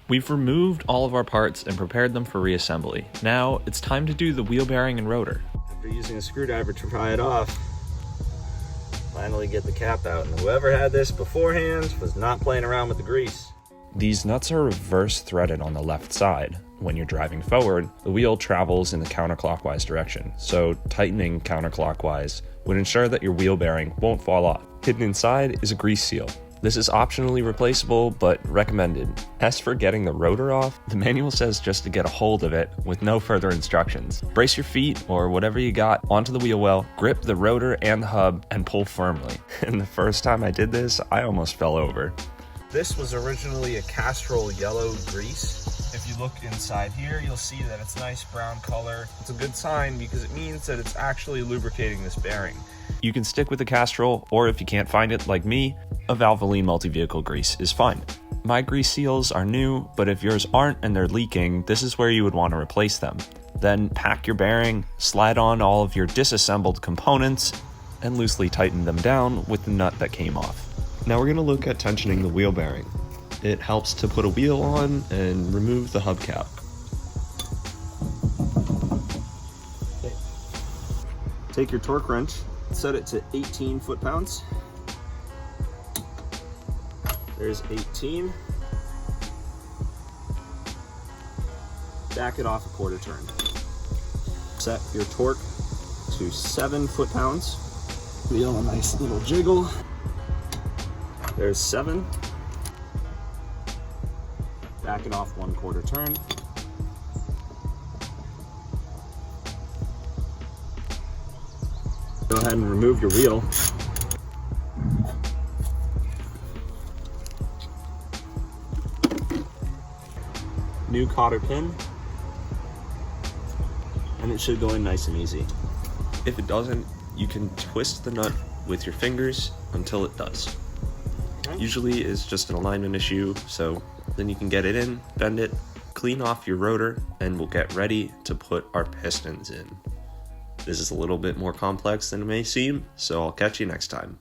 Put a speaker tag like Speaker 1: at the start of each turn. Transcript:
Speaker 1: We've removed all of our parts and prepared them for reassembly. Now it's time to do the wheel bearing and rotor.
Speaker 2: After using a screwdriver to pry it off, finally get the cap out. And whoever had this beforehand was not playing around with the grease.
Speaker 1: These nuts are reverse threaded on the left side. When you're driving forward, the wheel travels in the counterclockwise direction, so tightening counterclockwise would ensure that your wheel bearing won't fall off. Hidden inside is a grease seal. This is optionally replaceable, but recommended. As for getting the rotor off, the manual says just to get a hold of it with no further instructions. Brace your feet, or whatever you got, onto the wheel well, grip the rotor and the hub, and pull firmly. And the first time I did this, I almost fell over.
Speaker 2: This was originally a Castrol yellow grease. If you look inside here, you'll see that it's nice brown color. It's a good sign because it means that it's actually lubricating this bearing.
Speaker 1: You can stick with the Castrol, or if you can't find it like me, a Valvoline multi-vehicle grease is fine. My grease seals are new, but if yours aren't and they're leaking, this is where you would want to replace them. Then pack your bearing, slide on all of your disassembled components, and loosely tighten them down with the nut that came off. Now we're going to look at tensioning the wheel bearing. It helps to put a wheel on and remove the hubcap.
Speaker 2: Okay. Take your torque wrench, set it to 18 foot-pounds. There's 18. Back it off a quarter turn. Set your torque to 7 foot-pounds. Feel a nice little jiggle. There's 7. Back it off 1/4 turn. Go ahead and remove your wheel. New cotter pin. And it should go in nice and easy.
Speaker 1: If it doesn't, you can twist the nut with your fingers until it does.
Speaker 2: Okay.
Speaker 1: Usually it's just an alignment issue, so then you can get it in, bend it, clean off your rotor, and we'll get ready to put our pistons in. This is a little bit more complex than it may seem, so I'll catch you next time.